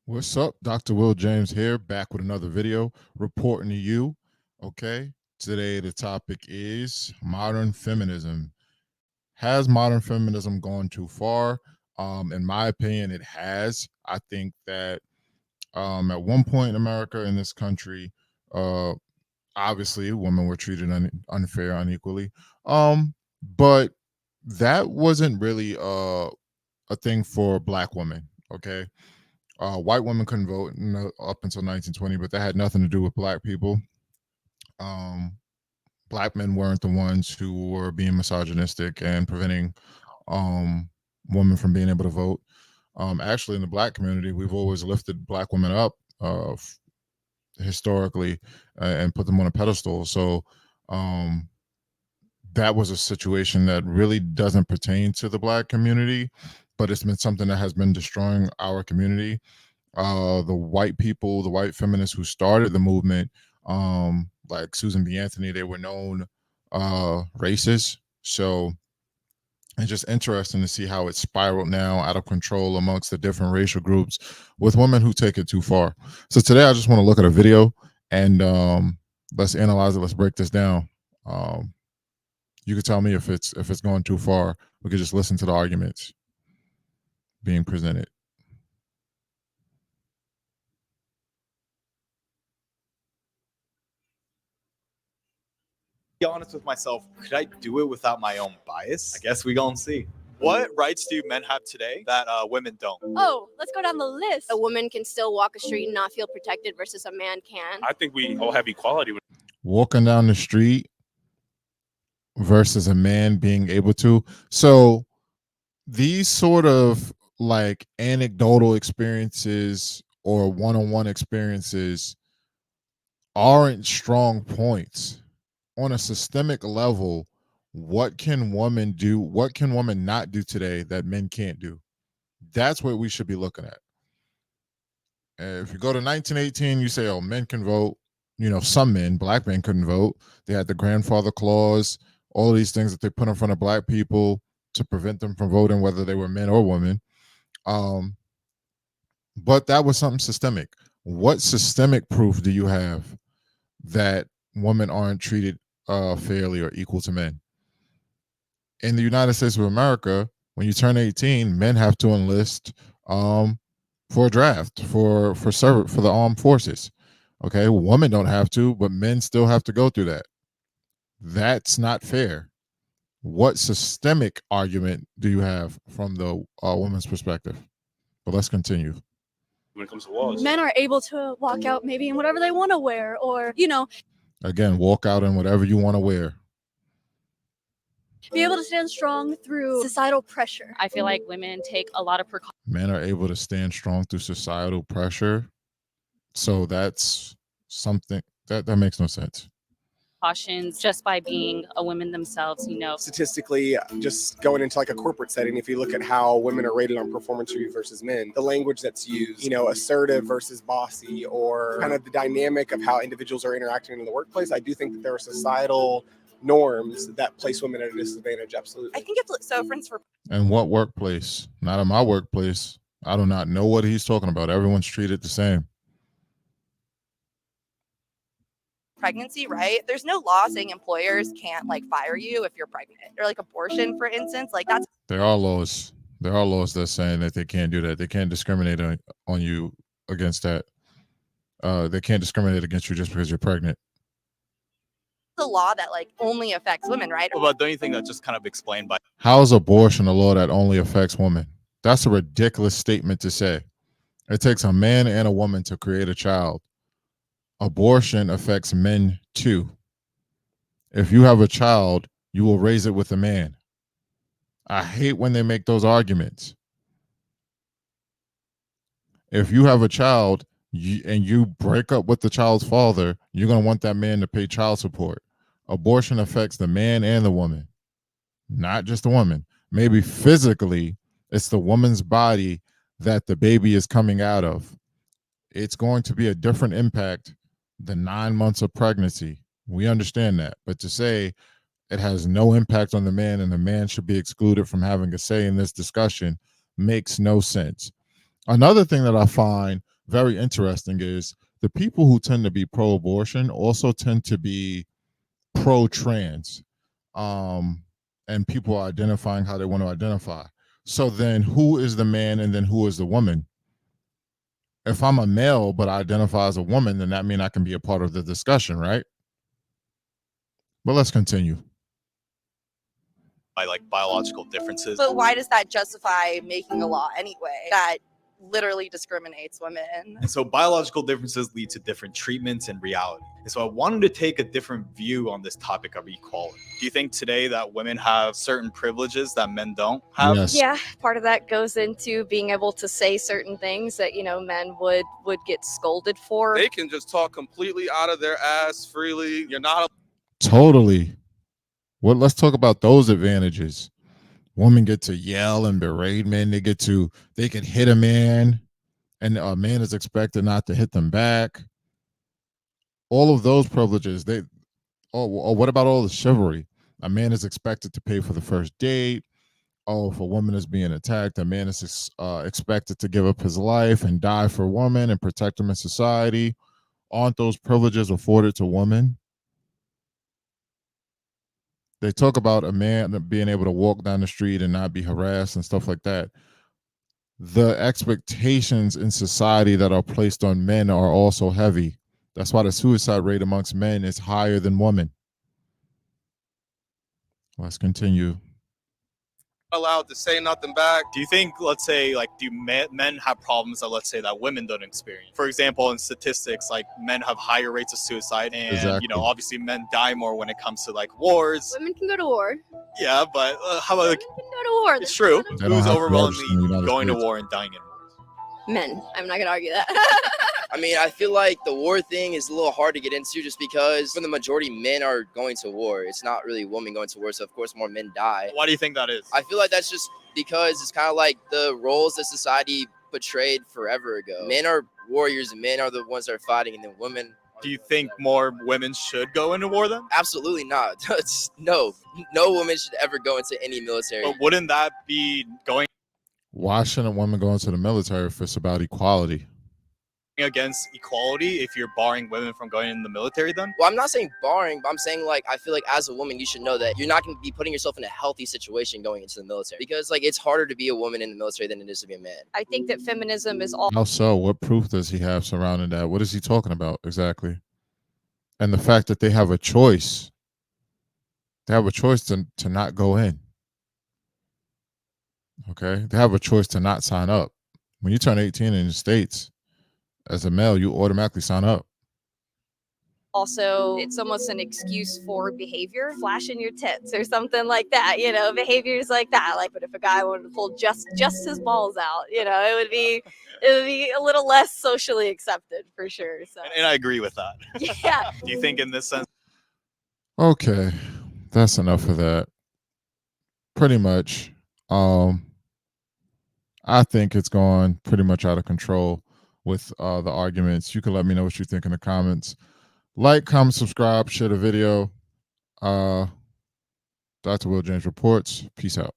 What's up? Dr. Will James here, back with another video reporting to you. Okay, today the topic is modern feminism. Has modern feminism gone too far? In my opinion, it has. I think that at one point in America, in this country, uh, obviously women were treated unfair, unequally. But that wasn't really a thing for black women. Okay, white women couldn't vote up until 1920, but that had nothing to do with black people. Um, Black men weren't the ones who were being misogynistic and preventing um, women from being able to vote. Actually, in the black community, we've always lifted black women up historically and put them on a pedestal. So um, that was a situation that really doesn't pertain to the black community, but it's been something that has been destroying our community. The white people, the white feminists who started the movement, like Susan B. Anthony, they were known racist. So it's just interesting to see how it's spiraled now out of control amongst the different racial groups with women who take it too far. So today I just want to look at a video and let's analyze it. Let's break this down. Um, you can tell me if it's going too far. We could just listen to the arguments being presented. Be honest with myself, could I do it without my own bias? I guess we gonna see. What rights do men have today that women don't? Oh, let's go down the list. A woman can still walk a street and not feel protected versus a man can. I think we all have equality. Walking down the street versus a man being able to. So these sort of like anecdotal experiences or one-on-one experiences aren't strong points. On a systemic level, what can women do? What can women not do today that men can't do? That's what we should be looking at. If you go to 1918, you say, oh, men can vote. You know, some men, black men couldn't vote. They had the grandfather clause, all these things that they put in front of black people to prevent them from voting, whether they were men or women. But that was something systemic. What systemic proof do you have that women aren't treated fairly or equal to men? In the United States of America, when you turn 18, men have to enlist for a draft for the armed forces. Okay, women don't have to, but men still have to go through that. That's not fair. What systemic argument do you have from the woman's perspective? But let's continue. When it comes to laws, Men are able to walk out maybe in whatever they want to wear, or, Again, walk out in whatever you want to wear. be able to stand strong through societal pressure. I feel like women take a lot of precautions. Men are able to stand strong through societal pressure. So that's something that makes no sense. Just by being a woman themselves, Statistically, just going into like a corporate setting, if you look at how women are rated on performance review versus men, the language that's used, assertive versus bossy, or kind of the dynamic of how individuals are interacting in the workplace, I do think that there are societal norms that place women at a disadvantage. Absolutely. I think it's so, for instance, And what workplace? Not in my workplace. I do not know what he's talking about. Everyone's treated the same. pregnancy, right? There's no law saying employers can't fire you if you're pregnant, or abortion, for instance. That's There are laws. There are laws that saying that they can't do that. They can't discriminate on you against that. They can't discriminate against you just because you're pregnant. the law that only affects women, right? But don't you think that's just kind of explained by How is abortion a law that only affects women? That's a ridiculous statement to say. It takes a man and a woman to create a child. Abortion affects men too. If you have a child, you will raise it with a man. I hate when they make those arguments. If you have a child and you break up with the child's father, you're going to want that man to pay child support. Abortion affects the man and the woman, not just the woman. Maybe physically, it's the woman's body that the baby is coming out of. It's going to be a different impact than 9 months of pregnancy. We understand that. But to say it has no impact on the man and the man should be excluded from having a say in this discussion makes no sense. Another thing that I find very interesting is the people who tend to be pro-abortion also tend to be pro-trans, and people are identifying how they want to identify. So then who is the man and then who is the woman? If I'm a male but I identify as a woman, then that means I can be a part of the discussion, right? But let's continue. by like biological differences. But why does that justify making a law anyway that literally discriminates women? And so biological differences lead to different treatments in reality. And so I wanted to take a different view on this topic of equality. Do you think today that women have certain privileges that men don't have? Yes. Yeah, part of that goes into being able to say certain things that, you know, men would get scolded for. They can just talk completely out of their ass freely. You're not Totally. Well, let's talk about those advantages. Women get to yell and berate men. They can hit a man, and a man is expected not to hit them back. All of those privileges. What about all the chivalry? A man is expected to pay for the first date. Oh, if a woman is being attacked, a man is expected to give up his life and die for a woman and protect them in society. Aren't those privileges afforded to women? They talk about a man being able to walk down the street and not be harassed and stuff like that. The expectations in society that are placed on men are also heavy. That's why the suicide rate amongst men is higher than women. Let's continue. allowed to say nothing back. Do you think, let's say, like, do men have problems that, let's say, that women don't experience? For example, in statistics, like, men have higher rates of suicide, and Exactly. you know, obviously, men die more when it comes to like wars. Women can go to war. Yeah, but how about Women can go to war. it's true? There's They don't Who's have to register in the overwhelmingly United going to States. war and dying in wars? men. I'm not gonna argue that. I mean, I feel like the war thing is a little hard to get into just because for the majority, men are going to war. It's not really women going to war, so of course more men die. Why do you think that is? I feel like that's just because it's kind of like the roles that society portrayed forever ago. Men are warriors and men are the ones that are fighting, and then women. Do you think more women should go into war then? Absolutely not. No woman should ever go into any military. But wouldn't that be going Why shouldn't women go into the military if it's about equality? against equality if you're barring women from going in the military then? Well, I'm not saying barring, but I'm saying like I feel like as a woman, you should know that you're not going to be putting yourself in a healthy situation going into the military because like it's harder to be a woman in the military than it is to be a man. I think that feminism is all How so? What proof does he have surrounding that? What is he talking about exactly? And the fact that they have a choice. They have a choice to not go in. Okay? They have a choice to not sign up. When you turn 18 in the States, as a male, you automatically sign up. also, it's almost an excuse for behavior, flashing your tits or something like that, you know, behaviors like that. Like, but if a guy wanted to pull just his balls out, you know, it would be a little less socially accepted for sure. So And I agree with that. yeah. Do you think in this sense Okay. That's enough of that. Pretty much. I think it's gone pretty much out of control with the arguments. You can let me know what you think in the comments. Like, comment, subscribe, share the video. Dr. Will James reports. Peace out.